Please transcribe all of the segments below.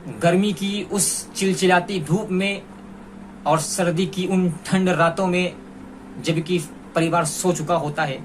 गर्मी की उस चिलचिलाती धूप में और सर्दी की उन ठंड रातों में, जबकि परिवार सो चुका होता है,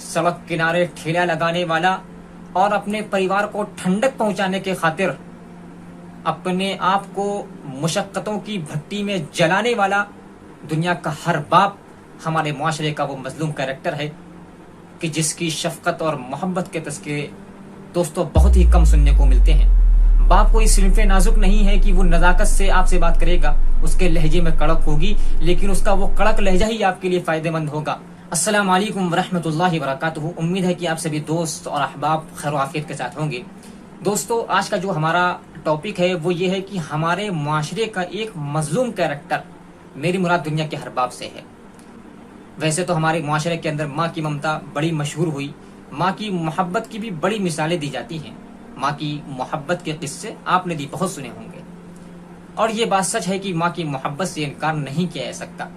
सड़क किनारे ठेला लगाने वाला और अपने परिवार को ठंडक पहुंचाने के खातिर अपने आप को मुशक्कतों की भट्टी में जलाने वाला दुनिया का हर बाप हमारे मुआशरे का वो मजलूम कैरेक्टर है कि जिसकी शफकत और मोहब्बत के तस्करे दोस्तों बहुत ही कम सुनने को मिलते हैं। बाप कोई सिर्फ नाजुक नहीं है कि वो नजाकत से आपसे बात करेगा, उसके लहजे में कड़क होगी, लेकिन उसका वो कड़क लहजा ही आपके लिए फायदेमंद होगा। अस्सलाम वालेकुम वरहमतुल्लाहि वबरकातुहू। उम्मीद है कि आप सभी दोस्त और अहबाब खैर आफियत के साथ होंगे। दोस्तों, आज का जो हमारा टॉपिक है वो ये है कि हमारे मुआशरे का एक मजलूम कैरेक्टर, मेरी मुराद दुनिया के हर बाप से है। वैसे तो हमारे मुआशरे के अंदर माँ की ममता बड़ी मशहूर हुई, माँ की मोहब्बत की भी बड़ी मिसालें दी जाती हैं। माँ की मोहब्बत के किस्से आपने भी बहुत सुने होंगे और ये बात सच है कि माँ की मोहब्बत से इनकार नहीं किया जा सकता।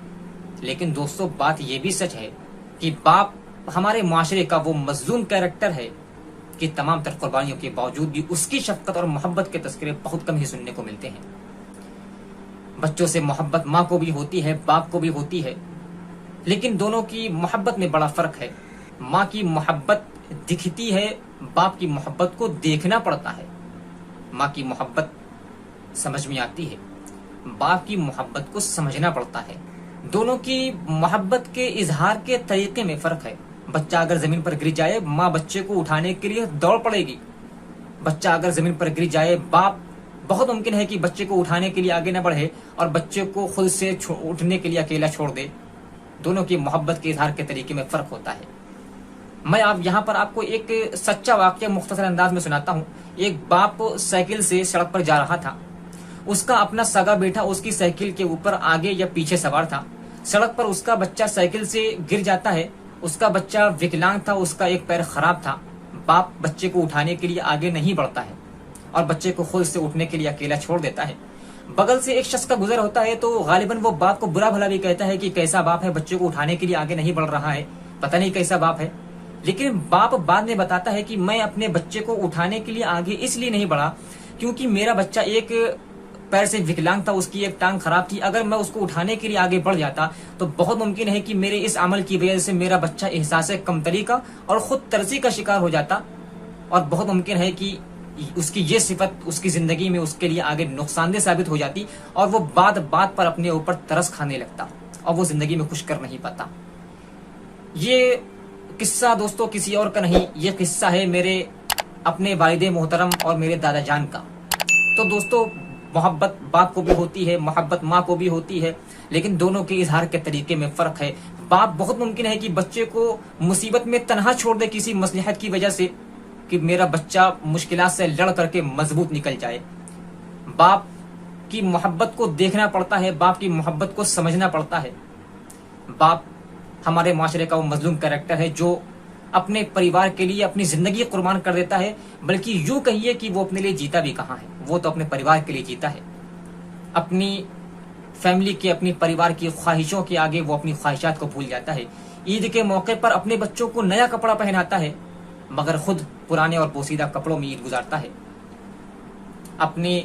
लेकिन दोस्तों, बात ये भी सच है कि बाप हमारे मुआशरे का वो मजलूम कैरेक्टर है कि तमाम तर कुर्बानियों के बावजूद भी उसकी शफकत और मोहब्बत के तस्करे बहुत कम ही सुनने को मिलते हैं। बच्चों से मोहब्बत माँ को भी होती है, बाप को भी होती है, लेकिन दोनों की मोहब्बत में बड़ा फर्क है। माँ की मोहब्बत दिखती है, बाप की मोहब्बत को देखना पड़ता है। माँ की मोहब्बत समझ में आती है, बाप की मोहब्बत को समझना पड़ता है। दोनों की मोहब्बत के इजहार के तरीके में फर्क है। बच्चा अगर जमीन पर गिर जाए, माँ बच्चे को उठाने के लिए दौड़ पड़ेगी। बच्चा अगर जमीन पर गिर जाए, बाप बहुत मुमकिन है कि बच्चे को उठाने के लिए आगे न बढ़े और बच्चे को खुद से उठने के लिए अकेला छोड़ दे। दोनों की मोहब्बत के इजहार के तरीके में फर्क होता है। मैं यहाँ पर आपको एक सच्चा वाकया मुख्तसर अंदाज में सुनाता हूँ। एक बाप साइकिल से सड़क पर जा रहा था। उसका अपना सगा बेटा उसकी साइकिल के ऊपर आगे या पीछे सवार था। सड़क पर उसका बच्चा साइकिल से गिर जाता है। उसका बच्चा विकलांग था, उसका एक पैर खराब था। बाप बच्चे को उठाने के लिए आगे नहीं बढ़ता है और बच्चे को खुद से उठने के लिए अकेला छोड़ देता है। बगल से एक शख्स का गुजर होता है तो गालिबन वो बाप को बुरा भला भी कहता है कि कैसा बाप है, बच्चे को उठाने के लिए आगे नहीं बढ़ रहा है, पता नहीं कैसा बाप है। लेकिन बाप बाद में बताता है कि मैं अपने बच्चे को उठाने के लिए आगे इसलिए नहीं बढ़ा क्योंकि मेरा बच्चा एक पैर से विकलांग था, उसकी एक टांग खराब थी। अगर मैं उसको उठाने के लिए आगे बढ़ जाता तो बहुत मुमकिन है कि मेरे इस अमल की वजह से मेरा बच्चा एहसास कमतरी का और खुद तरसी का शिकार हो जाता और बहुत मुमकिन है कि उसकी ये सिफत उसकी जिंदगी में उसके लिए आगे नुकसानदेह साबित हो जाती और वो बात बात पर अपने ऊपर तरस खाने लगता और वो जिंदगी में कुछ कर नहीं पाता। ये किस्सा दोस्तों किसी और का नहीं, ये किस्सा है मेरे अपने वालिदे मोहतरम और मेरे दादा जान का। तो दोस्तों, मोहब्बत बाप को भी होती है, मोहब्बत माँ को भी होती है, लेकिन दोनों के इजहार के तरीके में फर्क है। बाप बहुत मुमकिन है कि बच्चे को मुसीबत में तन्हा छोड़ दे किसी मसलहत की वजह से कि मेरा बच्चा मुश्किलात से लड़ करके मजबूत निकल जाए। बाप की मोहब्बत को देखना पड़ता है, बाप की मोहब्बत को समझना पड़ता है। बाप हमारे माशरे का वो मजलूम कैरेक्टर है जो अपने परिवार के लिए अपनी जिंदगी कुर्बान कर देता है, बल्कि यूं कहिए कि वो अपने लिए जीता भी कहाँ है, वो तो अपने परिवार के लिए जीता है। अपनी फैमिली के, अपनी परिवार की ख्वाहिशों के आगे वो अपनी ख्वाहिशात को भूल जाता है। ईद के मौके पर अपने बच्चों को नया कपड़ा पहनाता है मगर खुद पुराने और पोसीदा कपड़ों में ईद गुजारता है। अपने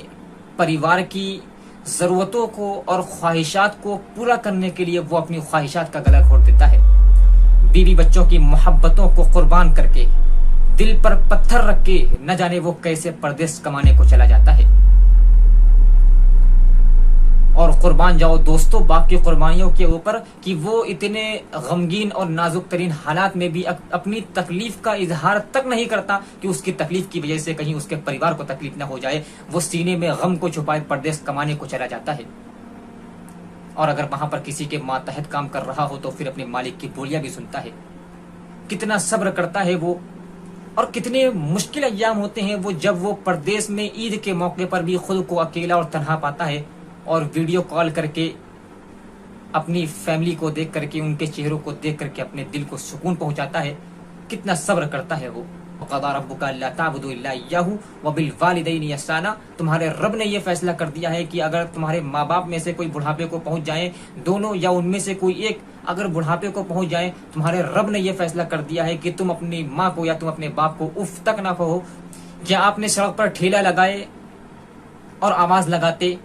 परिवार की जरूरतों को और ख्वाहिशात को पूरा करने के लिए वो अपनी ख्वाहिशात का गला घोट देता है। बीवी बच्चों की मोहब्बतों को कुर्बान करके, दिल पर पत्थर रख के न जाने वो कैसे परदेश कमाने को चला जाता है। और कुर्बान जाओ दोस्तों बाप की कुर्बानियों के ऊपर कि वो इतने गमगीन और नाजुक तरीन हालात में भी अपनी तकलीफ का इजहार तक नहीं करता कि उसकी तकलीफ की वजह से कहीं उसके परिवार को तकलीफ न हो जाए। वो सीने में गम को छुपाए परदेश कमाने को चला जाता है और अगर वहां पर किसी के मातहत काम कर रहा हो तो फिर अपने मालिक की बोलियां भी सुनता है। कितना सब्र करता है वो और कितने मुश्किल अय्याम होते हैं वो जब वो परदेश में ईद के मौके पर भी खुद को अकेला और तन्हा पाता है और वीडियो कॉल करके अपनी फैमिली को देख करके, उनके चेहरों को देख करके अपने दिल को सुकून पहुंचाता है। कितना सब्र करता है वो। क़ज़ा रब्बुका अल्ला ताबुदू इल्ला इय्याहु व बिल वालिदैनि इहसाना। तुम्हारे रब ने यह फैसला कर दिया है कि अगर तुम्हारे माँ बाप में से कोई बुढ़ापे को पहुंच जाए, दोनों या उनमें से कोई एक अगर बुढ़ापे को पहुंच जाए, तुम्हारे रब ने यह फैसला कर दिया है कि तुम अपनी माँ को या तुम अपने बाप को उफ तक ना कहो। क्या आपने सड़क पर ठेला लगाए और आवाज लगाते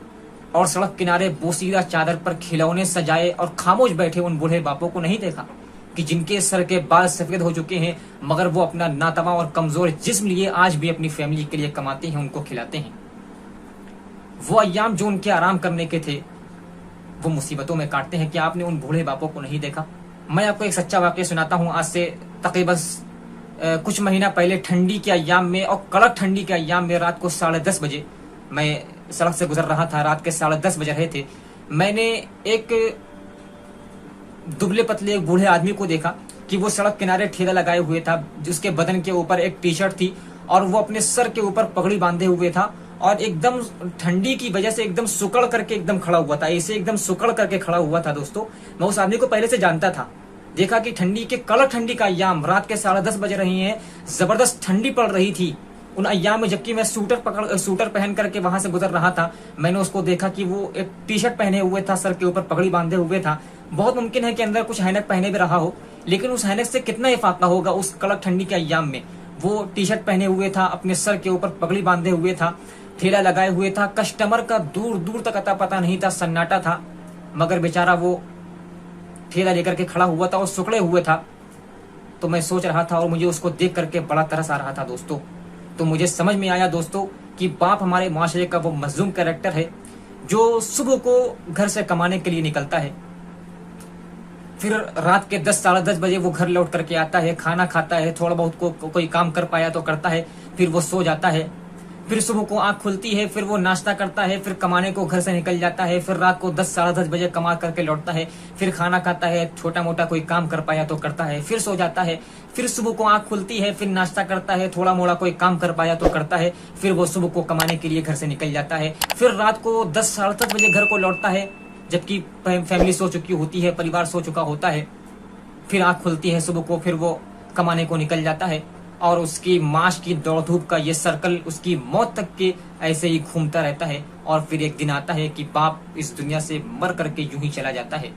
और सड़क किनारे बोसीदा चादर पर खिलौने सजाए और खामोश बैठे उन बूढ़े बापों को नहीं देखा कि जिनके सर के बाल सफेद हो चुके हैं, मगर वो अपना नातवा और कमजोर जिस्म लिए आज भी अपनी फैमिली के लिए कमाते हैं, उनको खिलाते हैं। वो अय्याम जो उनके आराम करने के थे वो मुसीबतों में काटते हैं। क्या आपने उन बूढ़े बापों को नहीं देखा? मैं आपको एक सच्चा वाकया सुनाता हूँ। आज से तकरीबन कुछ महीना पहले ठंडी के अय्याम में और कड़क ठंडी के अय्याम में रात को 10:30 बजे मैं सड़क से गुजर रहा था। रात के 10:30 बज रहे थे। मैंने एक दुबले पतले एक बूढ़े आदमी को देखा कि वो सड़क किनारे ठेला लगाए हुए था, जिसके बदन के ऊपर एक टी-शर्ट थी और वो अपने सर के ऊपर पगड़ी बांधे हुए था और एकदम ठंडी की वजह से एकदम सुकड़ करके एकदम खड़ा हुआ था। ऐसे एकदम सुकड़ करके खड़ा हुआ था। दोस्तों, मैं उस आदमी को पहले से जानता था। देखा कि ठंडी के कड़क ठंडी का अय्याम, रात के 10:30 बज रही हैं, जबरदस्त ठंडी पड़ रही थी उन अय्याम में। जबकि मैं सूटर पहन करके वहां से गुजर रहा था, मैंने उसको देखा कि वो एक टी-शर्ट पहने हुए था, सर के ऊपर पगड़ी बांधे हुए था। बहुत मुमकिन है कि अंदर कुछ हैनक पहने भी रहा हो, लेकिन उस हैनक से कितना इफाका होगा उस कड़क ठंडी के अय्याम में। वो टी-शर्ट पहने हुए था, अपने सर के ऊपर पगड़ी बांधे हुए था, ठेला लगाए हुए था। कस्टमर का दूर दूर तक अता पता नहीं था, सन्नाटा था, मगर बेचारा वो ठेला लेकर के खड़ा हुआ था और सुकड़े हुए था। तो मैं सोच रहा था और मुझे उसको देख करके बड़ा तरस आ रहा था। दोस्तों, तो मुझे समझ में आया दोस्तों कि बाप हमारे माशरे का वो मजलूम कैरेक्टर है जो सुबह को घर से कमाने के लिए निकलता है, फिर रात के 10 साढ़े 10 बजे वो घर लौट करके आता है, खाना खाता है, थोड़ा बहुत कोई काम कर पाया तो करता है, फिर वो सो जाता है। फिर सुबह को आंख खुलती है, फिर वो नाश्ता करता है, फिर कमाने को घर से निकल जाता है, फिर रात को 10 साढ़े 10 बजे कमा करके लौटता है, फिर खाना खाता है, छोटा मोटा कोई काम कर पाया तो करता है, फिर सो जाता है। फिर सुबह को आंख खुलती है, फिर नाश्ता करता है, थोड़ा मोड़ा कोई काम कर पाया तो करता है, फिर वो सुबह को कमाने के लिए घर से निकल जाता है, फिर रात को 10 साढ़े 10 बजे घर को लौटता है, जबकि फैमिली सो चुकी होती है, परिवार सो चुका होता है। फिर आंख खुलती है सुबह को, फिर वो कमाने को निकल जाता है और उसकी माश की दौड़ धूप का ये सर्कल उसकी मौत तक के ऐसे ही घूमता रहता है। और फिर एक दिन आता है कि बाप इस दुनिया से मर करके यूं ही चला जाता है।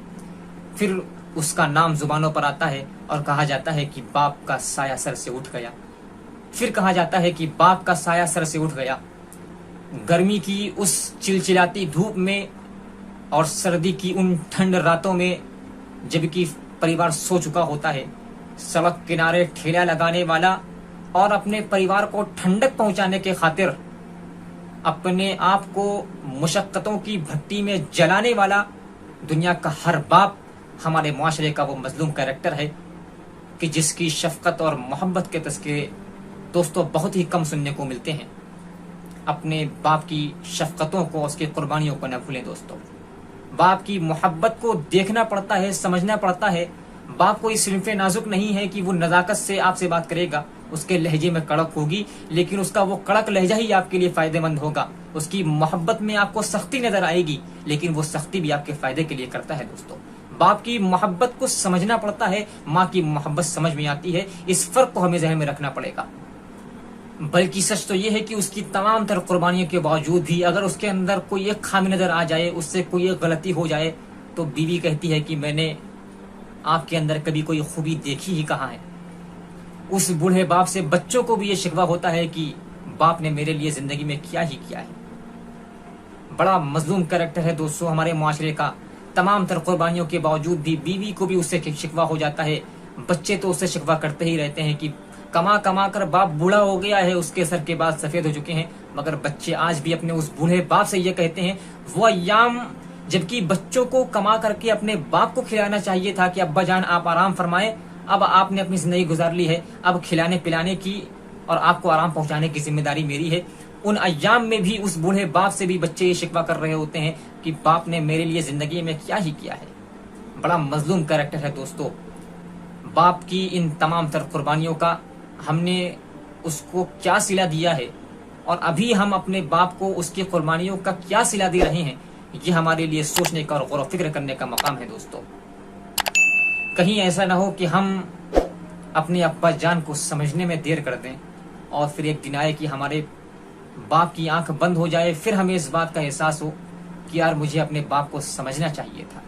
फिर उसका नाम जुबानों पर आता है और कहा जाता है कि बाप का साया सर से उठ गया। फिर कहा जाता है कि बाप का साया सर से उठ गया। गर्मी की उस चिलचिलाती धूप में और सर्दी की उन ठंड रातों में, जबकि परिवार सो चुका होता है, सड़क किनारे ठेला लगाने वाला और अपने परिवार को ठंडक पहुंचाने के खातिर अपने आप को मुशक्कतों की भट्टी में जलाने वाला दुनिया का हर बाप हमारे माशरे का वो मजलूम कैरेक्टर है कि जिसकी शफकत और मोहब्बत के तस्करे दोस्तों बहुत ही कम सुनने को मिलते हैं। अपने बाप की शफकतों को, उसकी कुर्बानियों को न भूलें दोस्तों। बाप की मोहब्बत को देखना पड़ता है, समझना पड़ता है। बाप कोई सिर्फ नाजुक नहीं है कि वो नजाकत से आपसे बात करेगा, उसके लहजे में कड़क होगी, लेकिन उसका वो कड़क लहजा ही आपके लिए फायदेमंद होगा। उसकी मोहब्बत में आपको सख्ती नजर आएगी, लेकिन वो सख्ती भी आपके फायदे के लिए करता है दोस्तों। बाप की मोहब्बत को समझना पड़ता है, माँ की मोहब्बत समझ में आती है। इस फर्क को हमें ज़हन में रखना पड़ेगा। बल्कि सच तो ये है कि उसकी तमाम तर कुर्बानियों के बावजूद भी अगर उसके अंदर कोई एक खामी नजर आ जाए, उससे कोई एक गलती हो जाए, तो बीवी कहती है कि मैंने आपके अंदर कभी कोई खूबी देखी ही कहाँ है। उस बूढ़े बाप से बच्चों को भी ये शिकवा होता है कि बाप ने मेरे लिए जिंदगी में क्या ही किया है। बड़ा मजलूम कैरेक्टर है दोस्तों हमारे माशरे का। तमाम तर कुर्बानियों के बावजूद भी बीवी को भी उससे शिकवा हो जाता है। बच्चे तो उससे शिकवा करते ही रहते हैं कि कमा कमा कर बाप बूढ़ा हो गया है, उसके सर के बाल सफेद हो चुके हैं। मगर बच्चे आज भी अपने उस बूढ़े बाप से ये कहते हैं वो अय्याम, जबकि बच्चों को कमा करके अपने बाप को खिलाना चाहिए था कि अब्बा जान आप आराम फरमाए, अब आपने अपनी जिंदगी गुजार ली है, अब खिलाने पिलाने की और आपको आराम पहुंचाने की जिम्मेदारी मेरी है। उन अय्याम में भी उस बूढ़े बाप से भी बच्चे ये शिकवा कर रहे होते हैं कि बाप ने मेरे लिए जिंदगी में क्या ही किया है। बड़ा मजलूम कैरेक्टर है दोस्तों। बाप की इन तमाम तर कुर्बानियों का हमने उसको क्या सिला दिया है और अभी हम अपने बाप को उसकी कुर्बानियों का क्या सिला दे रहे हैं, ये हमारे लिए सोचने का और गौर फिक्र करने का मकाम है दोस्तों। कहीं ऐसा ना हो कि हम अपने अब्बा जान को समझने में देर कर दें और फिर एक दिन आए कि हमारे बाप की आंख बंद हो जाए, फिर हमें इस बात का एहसास हो कि यार मुझे अपने बाप को समझना चाहिए था।